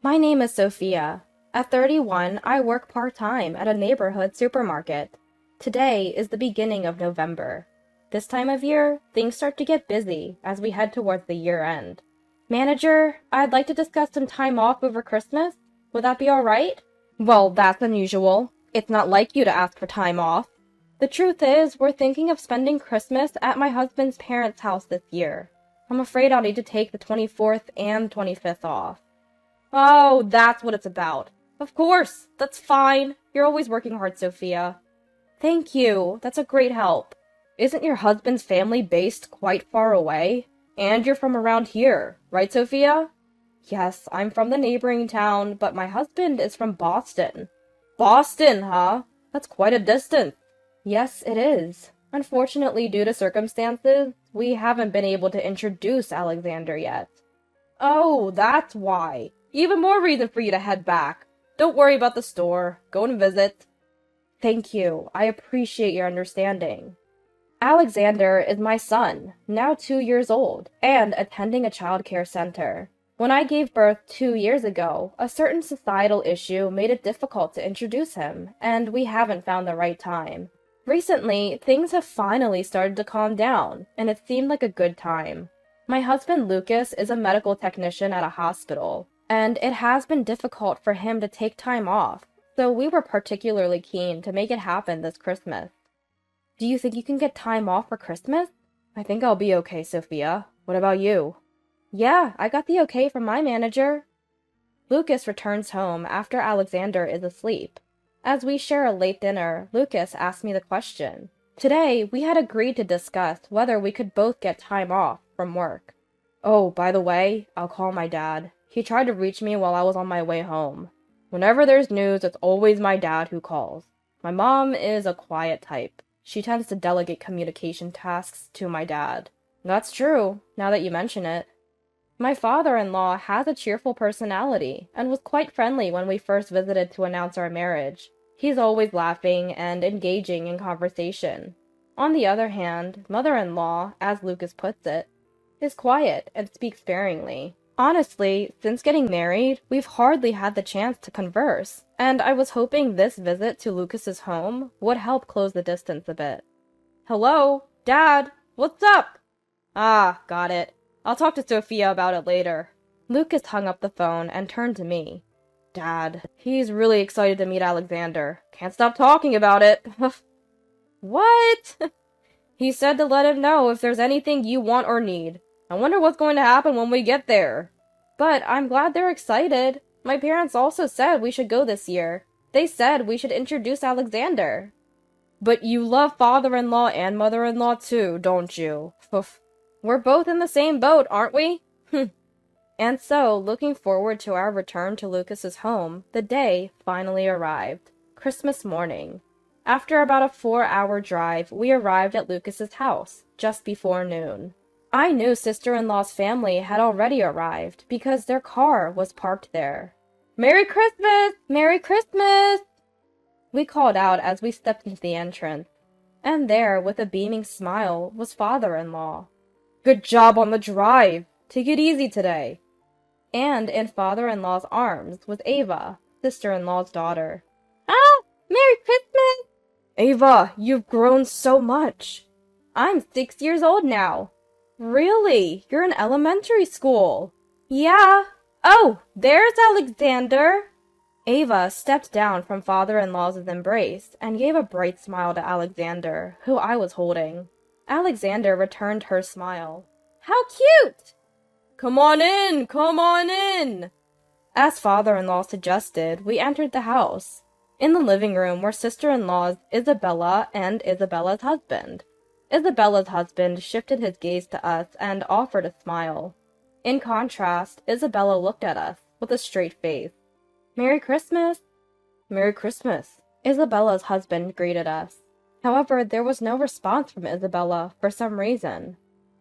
My name is Sophia. At 31, I work part-time at a neighborhood supermarket. Today is the beginning of November. This time of year, things start to get busy as we head towards the year end. Manager, I'd like to discuss some time off over Christmas. Would that be all right? Well, that's unusual. It's not like you to ask for time off. The truth is, we're thinking of spending Christmas at my husband's parents' house this year. I'm afraid I'll need to take the 24th and 25th off. Oh, that's what it's about. Of course, that's fine. You're always working hard, Sophia. Thank you. That's a great help. Isn't your husband's family based quite far away? And you're from around here, right, Sophia? Yes, I'm from the neighboring town, but my husband is from Boston. Boston, huh? That's quite a distance. Yes, it is. Unfortunately, due to circumstances, we haven't been able to introduce Alexander yet. Oh, that's why. Even more reason for you to head back. Don't worry about the store. Go and visit. Thank you. I appreciate your understanding. Alexander is my son, now 2 years old, and attending a child care center. When I gave birth 2 years ago, a certain societal issue made it difficult to introduce him, and we haven't found the right time. Recently, things have finally started to calm down, and it seemed like a good time. My husband Lucas is a medical technician at a hospital, and it has been difficult for him to take time off, so we were particularly keen to make it happen this Christmas. Do you think you can get time off for Christmas? I think I'll be okay, Sophia. What about you? Yeah, I got the okay from my manager. Lucas returns home after Alexander is asleep. As we share a late dinner, Lucas asks me the question. Today, we had agreed to discuss whether we could both get time off from work. Oh, by the way, I'll call my dad. He tried to reach me while I was on my way home. Whenever there's news, it's always my dad who calls. My mom is a quiet type. She tends to delegate communication tasks to my dad. That's true, now that you mention it. My father-in-law has a cheerful personality and was quite friendly when we first visited to announce our marriage. He's always laughing and engaging in conversation. On the other hand, mother-in-law, as Lucas puts it, is quiet and speaks sparingly. Honestly, since getting married, we've hardly had the chance to converse, and I was hoping this visit to Lucas's home would help close the distance a bit. Hello? Dad? What's up? Ah, got it. I'll talk to Sophia about it later. Lucas hung up the phone and turned to me. Dad, he's really excited to meet Alexander. Can't stop talking about it. What? He said to let him know if there's anything you want or need. I wonder what's going to happen when we get there. But I'm glad they're excited. My parents also said we should go this year. They said we should introduce Alexander. But you love father-in-law and mother-in-law too, don't you? We're both in the same boat, aren't we? And so, looking forward to our return to Lucas's home, the day finally arrived. Christmas morning. After about a 4-hour drive, we arrived at Lucas's house, just before noon. I knew sister-in-law's family had already arrived because their car was parked there. Merry Christmas! Merry Christmas! We called out as we stepped into the entrance. And there, with a beaming smile, was father-in-law. Good job on the drive! Take it easy today. And in father-in-law's arms was Ava, sister-in-law's daughter. Ah! Merry Christmas! Ava, you've grown so much. I'm 6 years old now. Really? You're in elementary school? Yeah. Oh, there's Alexander. Ava stepped down from father-in-law's embrace and gave a bright smile to Alexander, who I was holding. Alexander returned her smile. How cute! Come on in, come on in! As father-in-law suggested, we entered the house. In the living room were sister-in-laws Isabella and Isabella's husband. Isabella's husband shifted his gaze to us and offered a smile. In contrast, Isabella looked at us with a straight face. Merry Christmas! Merry Christmas! Isabella's husband greeted us. However, there was no response from Isabella for some reason.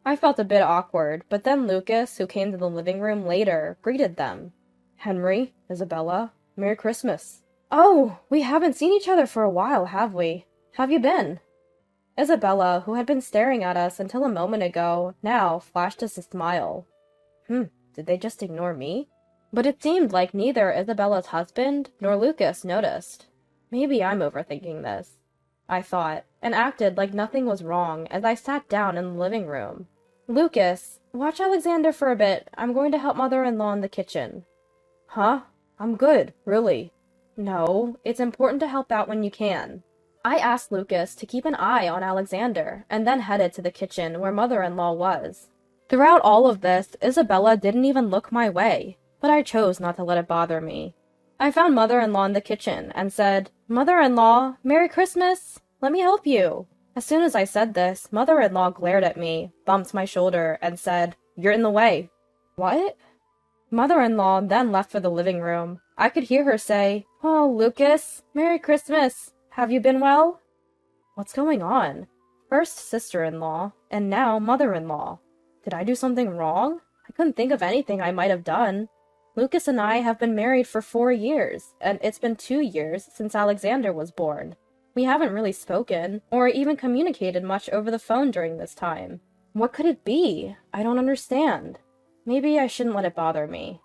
I felt a bit awkward, but then Lucas, who came to the living room later, greeted them. Henry, Isabella, Merry Christmas. Oh, we haven't seen each other for a while, have we? Have you been? Isabella, who had been staring at us until a moment ago, now flashed us a smile. Did they just ignore me? But it seemed like neither Isabella's husband nor Lucas noticed. Maybe I'm overthinking this, I thought, and acted like nothing was wrong as I sat down in the living room. Lucas, watch Alexander for a bit. I'm going to help mother-in-law in the kitchen. Huh? I'm good, really. No, it's important to help out when you can. I asked Lucas to keep an eye on Alexander and then headed to the kitchen where mother-in-law was. Throughout all of this, Isabella didn't even look my way, but I chose not to let it bother me. I found mother-in-law in the kitchen and said, "Mother-in-law, Merry Christmas! Let me help you." As soon as I said this, mother-in-law glared at me, bumped my shoulder, and said, "You're in the way." What? Mother-in-law then left for the living room. I could hear her say, "Oh, Lucas, Merry Christmas. Have you been well?" What's going on? First sister-in-law, and now mother-in-law. Did I do something wrong? I couldn't think of anything I might have done. Lucas and I have been married for 4 years, and it's been 2 years since Alexander was born. We haven't really spoken, or even communicated much over the phone during this time. What could it be? I don't understand. Maybe I shouldn't let it bother me.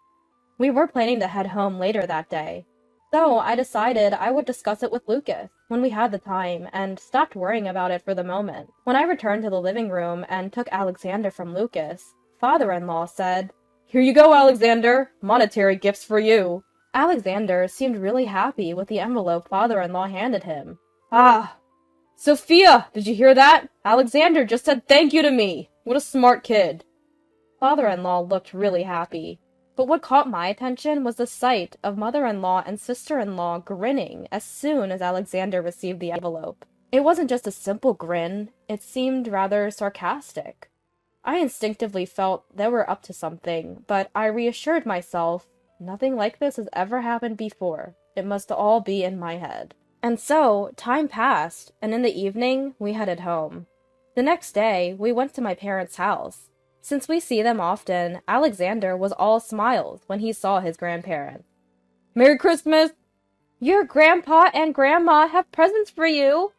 We were planning to head home later that day, so I decided I would discuss it with Lucas when we had the time and stopped worrying about it for the moment. When I returned to the living room and took Alexander from Lucas, father-in-law said, "Here you go, Alexander. Monetary gifts for you." Alexander seemed really happy with the envelope father-in-law handed him. "Ah, Sophia, did you hear that? Alexander just said thank you to me. What a smart kid." Father-in-law looked really happy, but what caught my attention was the sight of mother-in-law and sister-in-law grinning as soon as Alexander received the envelope. It wasn't just a simple grin, it seemed rather sarcastic. I instinctively felt they were up to something, but I reassured myself, nothing like this has ever happened before. It must all be in my head. And so, time passed, and in the evening, we headed home. The next day, we went to my parents' house. Since we see them often, Alexander was all smiles when he saw his grandparents. "Merry Christmas!" "Your grandpa and grandma have presents for you!"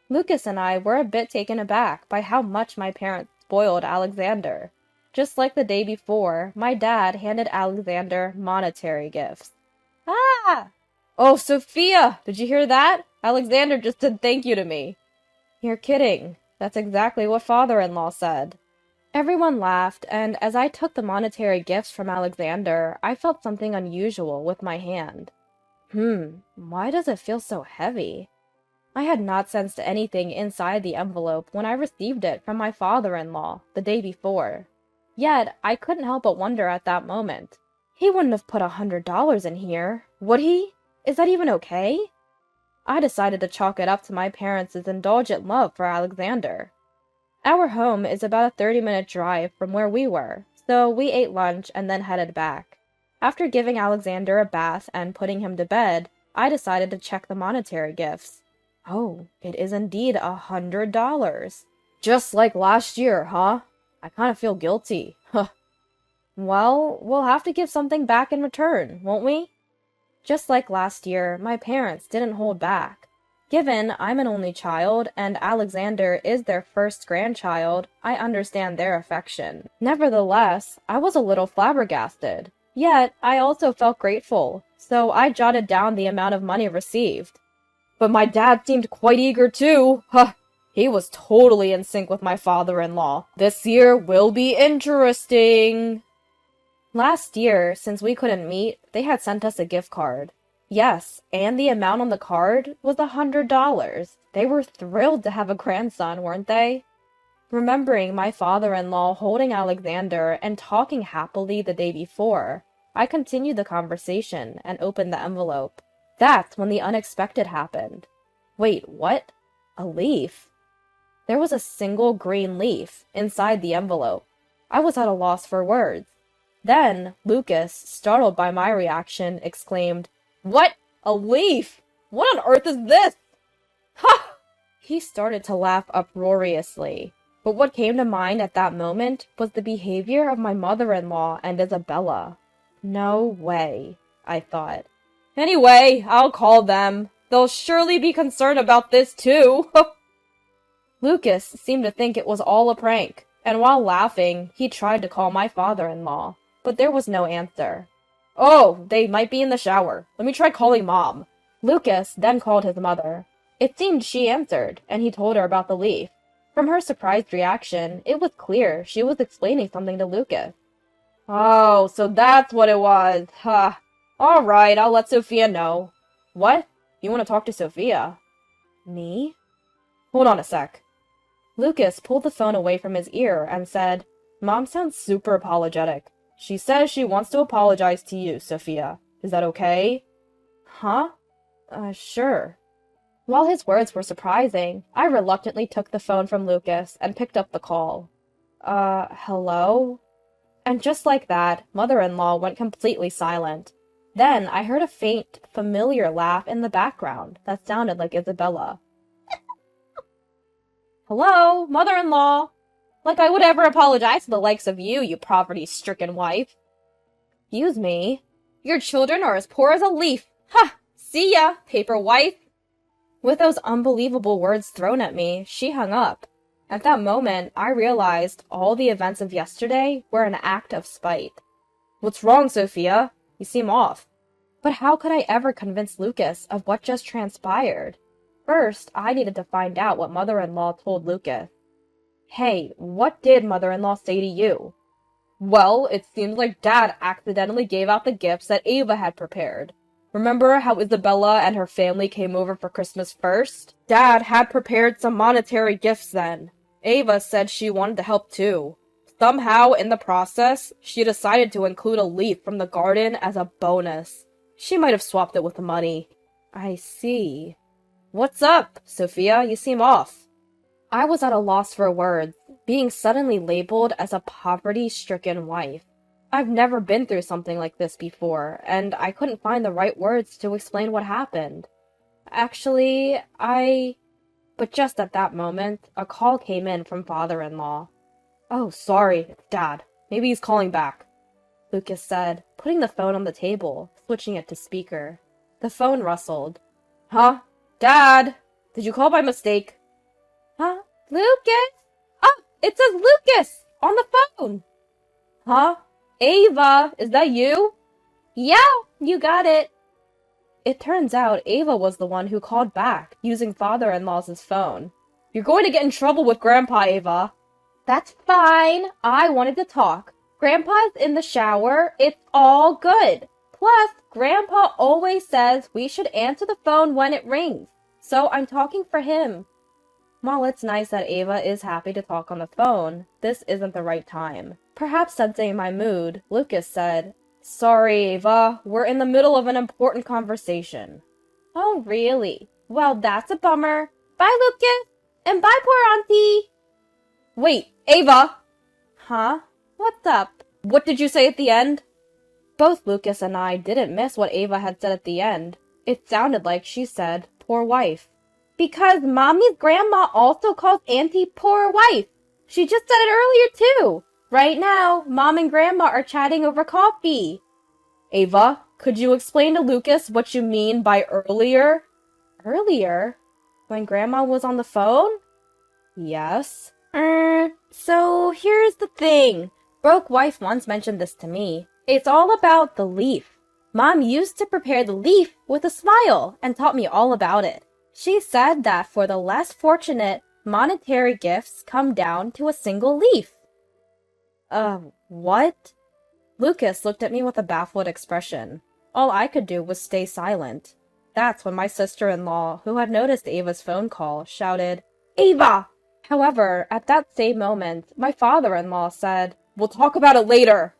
Lucas and I were a bit taken aback by how much my parents spoiled Alexander. Just like the day before, my dad handed Alexander monetary gifts. "Ah! Oh, Sophia, did you hear that? Alexander just said thank you to me." "You're kidding. That's exactly what father-in-law said." Everyone laughed, and as I took the monetary gifts from Alexander, I felt something unusual with my hand. Why does it feel so heavy? I had not sensed anything inside the envelope when I received it from my father-in-law the day before. Yet, I couldn't help but wonder at that moment. He wouldn't have put $100 in here, would he? Is that even okay? I decided to chalk it up to my parents' indulgent love for Alexander. Our home is about a 30-minute drive from where we were, so we ate lunch and then headed back. After giving Alexander a bath and putting him to bed, I decided to check the monetary gifts. Oh, it is indeed $100. Just like last year, huh? I kind of feel guilty. Huh. Well, we'll have to give something back in return, won't we? Just like last year, my parents didn't hold back. Given I'm an only child and Alexander is their first grandchild, I understand their affection. Nevertheless, I was a little flabbergasted. Yet, I also felt grateful, so I jotted down the amount of money received. But my dad seemed quite eager too. Huh. He was totally in sync with my father-in-law. This year will be interesting. Last year, since we couldn't meet, they had sent us a gift card. Yes, and the amount on the card was $100. They were thrilled to have a grandson, weren't they? Remembering my father-in-law holding Alexander and talking happily the day before, I continued the conversation and opened the envelope. That's when the unexpected happened. Wait, what? A leaf? There was a single green leaf inside the envelope. I was at a loss for words. Then, Lucas, startled by my reaction, exclaimed, "What? A leaf? What on earth is this?" Ha! He started to laugh uproariously, but what came to mind at that moment was the behavior of my mother-in-law and Isabella. No way, I thought. Anyway, I'll call them. They'll surely be concerned about this too. Lucas seemed to think it was all a prank, and while laughing, he tried to call my father-in-law, but there was no answer. Oh, they might be in the shower. Let me try calling Mom. Lucas then called his mother. It seemed she answered, and he told her about the leaf. From her surprised reaction, it was clear she was explaining something to Lucas. Oh, so that's what it was. Huh. All right, I'll let Sophia know. What? You want to talk to Sophia? Me? Hold on a sec. Lucas pulled the phone away from his ear and said, Mom sounds super apologetic. She says she wants to apologize to you, Sophia. Is that okay? Huh? Sure. While his words were surprising, I reluctantly took the phone from Lucas and picked up the call. Hello? And just like that, mother-in-law went completely silent. Then I heard a faint, familiar laugh in the background that sounded like Isabella. Hello, mother-in-law. Like I would ever apologize to the likes of you, you poverty-stricken wife. Excuse me. Your children are as poor as a leaf. Ha! See ya, paper wife. With those unbelievable words thrown at me, she hung up. At that moment, I realized all the events of yesterday were an act of spite. What's wrong, Sophia? You seem off. But how could I ever convince Lucas of what just transpired? First, I needed to find out what mother-in-law told Lucas. Hey, what did mother-in-law say to you? Well, it seems like Dad accidentally gave out the gifts that Ava had prepared. Remember how Isabella and her family came over for Christmas first? Dad had prepared some monetary gifts then. Ava said she wanted to help too. Somehow, in the process, she decided to include a leaf from the garden as a bonus. She might have swapped it with the money. I see. What's up, Sophia? You seem off. I was at a loss for words, being suddenly labeled as a poverty-stricken wife. I've never been through something like this before, and I couldn't find the right words to explain what happened. Actually, But just at that moment, a call came in from father-in-law. Oh, sorry, it's Dad. Maybe he's calling back, Lucas said, putting the phone on the table, switching it to speaker. The phone rustled. Huh? Dad! Did you call by mistake? Huh? Lucas? Oh, it says Lucas! On the phone! Huh? Ava, is that you? Yeah, you got it. It turns out Ava was the one who called back, using father-in-law's phone. You're going to get in trouble with Grandpa, Ava. That's fine. I wanted to talk. Grandpa's in the shower. It's all good. Plus, Grandpa always says we should answer the phone when it rings. So I'm talking for him. While it's nice that Ava is happy to talk on the phone, this isn't the right time. Perhaps sensing my mood, Lucas said, Sorry, Ava, we're in the middle of an important conversation. Oh, really? Well, that's a bummer. Bye, Lucas. And bye, poor auntie. Wait, Ava! Huh? What's up? What did you say at the end? Both Lucas and I didn't miss what Ava had said at the end. It sounded like she said, poor wife. Because Mommy's grandma also calls Auntie poor wife. She just said it earlier, too. Right now, Mom and Grandma are chatting over coffee. Ava, could you explain to Lucas what you mean by earlier? Earlier? When Grandma was on the phone? Yes. So here's the thing. Broke wife once mentioned this to me. It's all about the leaf. Mom used to prepare the leaf with a smile and taught me all about it. She said that for the less fortunate, monetary gifts come down to a single leaf. What? Lucas looked at me with a baffled expression. All I could do was stay silent. That's when my sister-in-law, who had noticed Ava's phone call, shouted, Ava! However, at that same moment, my father-in-law said, We'll talk about it later.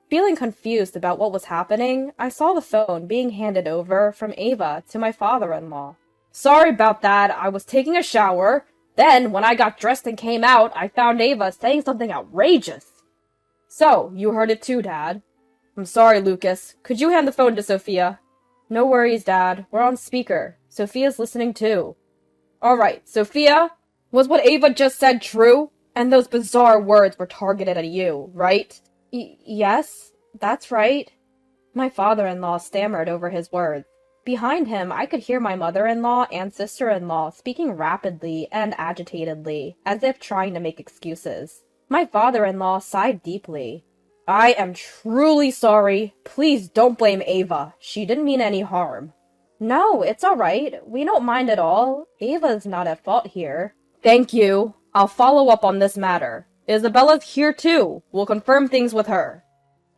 Feeling confused about what was happening, I saw the phone being handed over from Ava to my father-in-law. Sorry about that, I was taking a shower. Then, when I got dressed and came out, I found Ava saying something outrageous. So, you heard it too, Dad. I'm sorry, Lucas. Could you hand the phone to Sophia? No worries, Dad. We're on speaker. Sophia's listening too. Alright, Sophia, was what Ava just said true? And those bizarre words were targeted at you, right? Yes, that's right. My father-in-law stammered over his words. Behind him, I could hear my mother-in-law and sister-in-law speaking rapidly and agitatedly, as if trying to make excuses. My father-in-law sighed deeply. I am truly sorry. Please don't blame Ava. She didn't mean any harm. No, it's all right. We don't mind at all. Ava's not at fault here. Thank you. I'll follow up on this matter. Isabella's here too. We'll confirm things with her.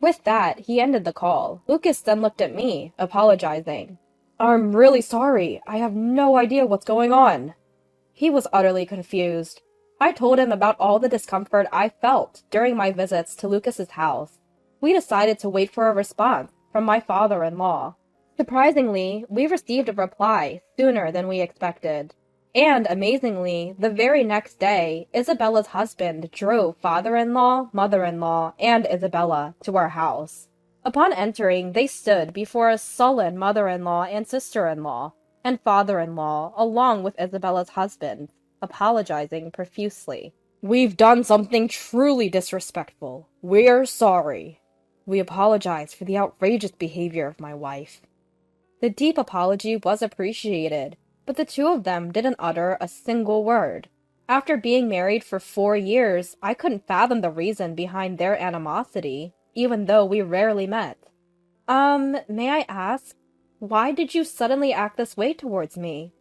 With that, he ended the call. Lucas then looked at me, apologizing. I'm really sorry. I have no idea what's going on. He was utterly confused. I told him about all the discomfort I felt during my visits to Lucas's house. We decided to wait for a response from my father-in-law. Surprisingly, we received a reply sooner than we expected. And amazingly, the very next day, Isabella's husband drove father-in-law, mother-in-law, and Isabella to our house. Upon entering, they stood before a sullen mother-in-law and sister-in-law, and father-in-law, along with Isabella's husband, apologizing profusely. We've done something truly disrespectful. We're sorry. We apologize for the outrageous behavior of my wife. The deep apology was appreciated, but the two of them didn't utter a single word. After being married for 4 years, I couldn't fathom the reason behind their animosity, even though we rarely met. May I ask, why did you suddenly act this way towards me?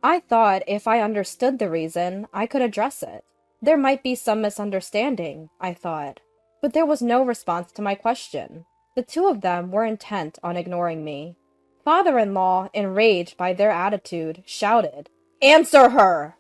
I thought if I understood the reason, I could address it. There might be some misunderstanding, I thought. But there was no response to my question. The two of them were intent on ignoring me. Father-in-law, enraged by their attitude, shouted, "Answer her!"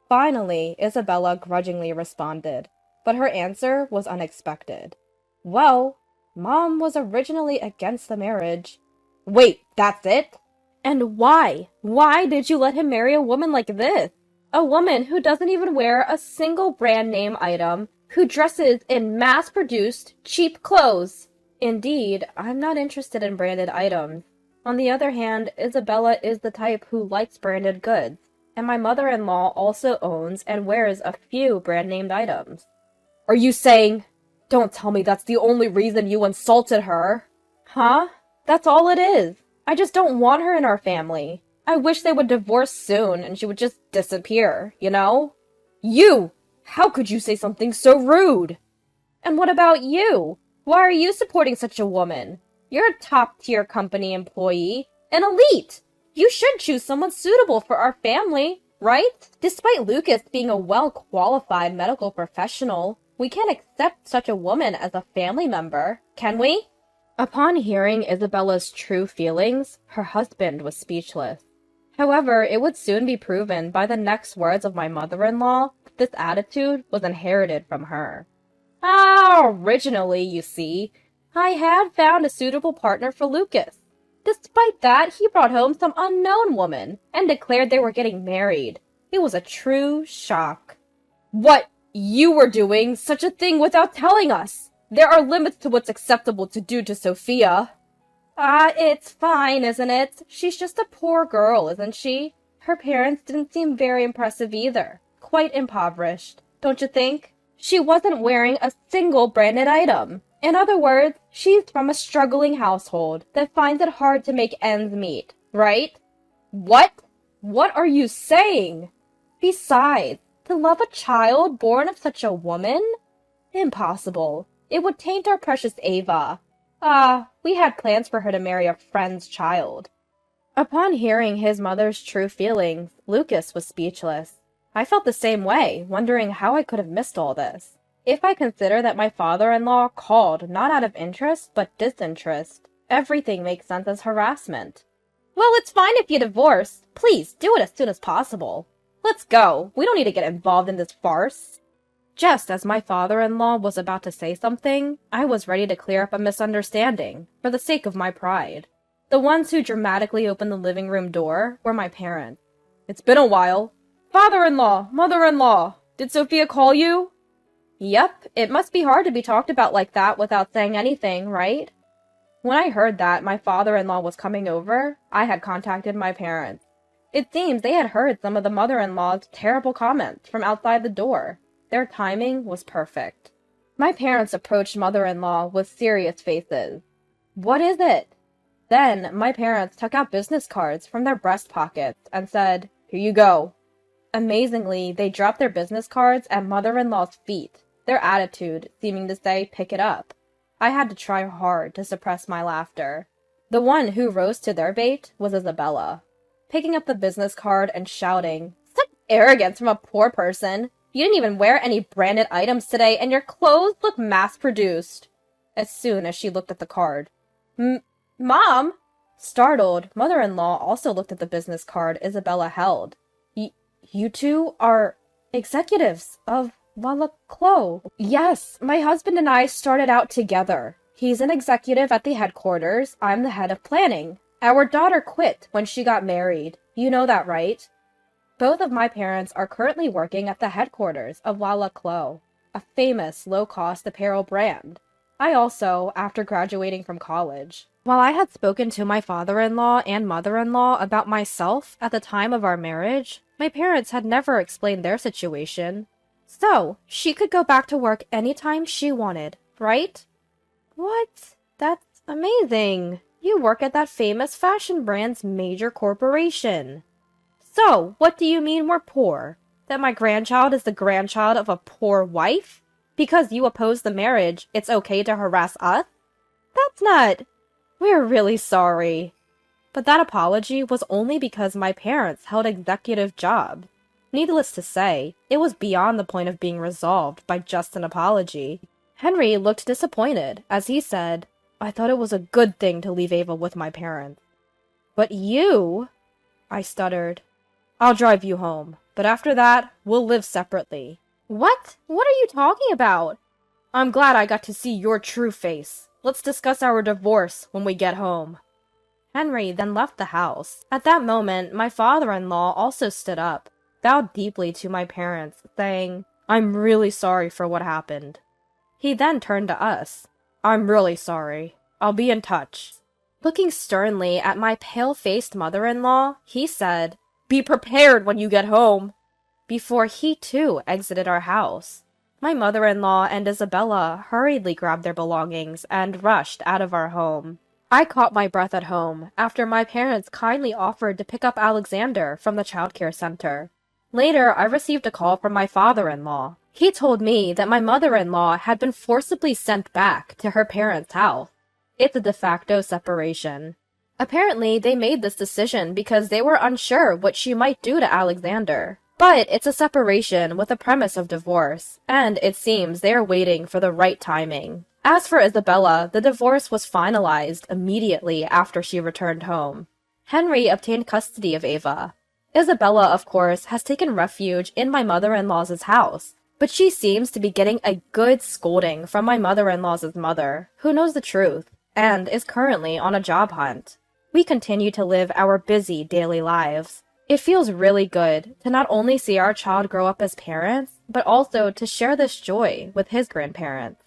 Finally, Isabella grudgingly responded, but her answer was unexpected. Well, Mom was originally against the marriage. Wait, that's it? And why? Why did you let him marry a woman like this? A woman who doesn't even wear a single brand name item, who dresses in mass-produced, cheap clothes. Indeed, I'm not interested in branded items. On the other hand, Isabella is the type who likes branded goods, and my mother-in-law also owns and wears a few brand-named items. Are you saying... Don't tell me that's the only reason you insulted her. Huh? That's all it is. I just don't want her in our family. I wish they would divorce soon and she would just disappear, you know? You! How could you say something so rude? And what about you? Why are you supporting such a woman? You're a top-tier company employee, an elite. You should choose someone suitable for our family, right? Despite Lucas being a well-qualified medical professional, we can't accept such a woman as a family member, can we? Upon hearing Isabella's true feelings, her husband was speechless. However, it would soon be proven by the next words of my mother-in-law that this attitude was inherited from her. Originally, you see, I had found a suitable partner for Lucas. Despite that, he brought home some unknown woman and declared they were getting married. It was a true shock. What? You were doing such a thing without telling us! There are limits to what's acceptable to do to Sophia. It's fine, isn't it? She's just a poor girl, isn't she? Her parents didn't seem very impressive either. Quite impoverished, don't you think? She wasn't wearing a single branded item. In other words, she's from a struggling household that finds it hard to make ends meet, right? What? What are you saying? Besides, to love a child born of such a woman? Impossible. It would taint our precious Ava. We had plans for her to marry a friend's child. Upon hearing his mother's true feelings, Lucas was speechless. I felt the same way, wondering how I could have missed all this. If I consider that my father-in-law called not out of interest, but disinterest, everything makes sense as harassment. Well, it's fine if you divorce. Please, do it as soon as possible. Let's go. We don't need to get involved in this farce. Just as my father-in-law was about to say something, I was ready to clear up a misunderstanding, for the sake of my pride. The ones who dramatically opened the living room door were my parents. It's been a while. Father-in-law, mother-in-law, did Sophia call you? Yep, it must be hard to be talked about like that without saying anything, right? When I heard that my father-in-law was coming over, I had contacted my parents. It seems they had heard some of the mother-in-law's terrible comments from outside the door. Their timing was perfect. My parents approached mother-in-law with serious faces. What is it? Then my parents took out business cards from their breast pockets and said, "Here you go." Amazingly, they dropped their business cards at mother-in-law's feet, their attitude seeming to say, "Pick it up." I had to try hard to suppress my laughter. The one who rose to their bait was Isabella, picking up the business card and shouting, "Such arrogance from a poor person! You didn't even wear any branded items today, and your clothes look mass-produced," as soon as she looked at the card. Mom? Startled, mother-in-law also looked at the business card Isabella held. You two are executives of Lala Clo. Yes, my husband and I started out together. He's an executive at the headquarters. I'm the head of planning. Our daughter quit when she got married. You know that, right? Both of my parents are currently working at the headquarters of Lala Clo, a famous low-cost apparel brand. I also, after graduating from college. While I had spoken to my father-in-law and mother-in-law about myself at the time of our marriage, my parents had never explained their situation. So, she could go back to work anytime she wanted, right? What? That's amazing. You work at that famous fashion brand's major corporation. So, what do you mean we're poor? That my grandchild is the grandchild of a poor wife? Because you oppose the marriage, it's okay to harass us? That's not... We're really sorry. But that apology was only because my parents held executive jobs. Needless to say, it was beyond the point of being resolved by just an apology. Henry looked disappointed as he said, "I thought it was a good thing to leave Ava with my parents." "But you..." I stuttered. "I'll drive you home, but after that, we'll live separately." What? What are you talking about? I'm glad I got to see your true face. Let's discuss our divorce when we get home. Henry then left the house. At that moment, my father-in-law also stood up, bowed deeply to my parents, saying, "I'm really sorry for what happened." He then turned to us. "I'm really sorry. I'll be in touch." Looking sternly at my pale-faced mother-in-law, he said, "Be prepared when you get home," before he too exited our house. My mother-in-law and Isabella hurriedly grabbed their belongings and rushed out of our home. I caught my breath at home after my parents kindly offered to pick up Alexander from the childcare center. Later, I received a call from my father-in-law. He told me that my mother-in-law had been forcibly sent back to her parents' house. It's a de facto separation. Apparently, they made this decision because they were unsure what she might do to Alexander. But it's a separation with a premise of divorce, and it seems they are waiting for the right timing. As for Isabella, the divorce was finalized immediately after she returned home. Henry obtained custody of Ava. Isabella, of course, has taken refuge in my mother-in-law's house, but she seems to be getting a good scolding from my mother-in-law's mother, who knows the truth, and is currently on a job hunt. We continue to live our busy daily lives. It feels really good to not only see our child grow up as parents, but also to share this joy with his grandparents.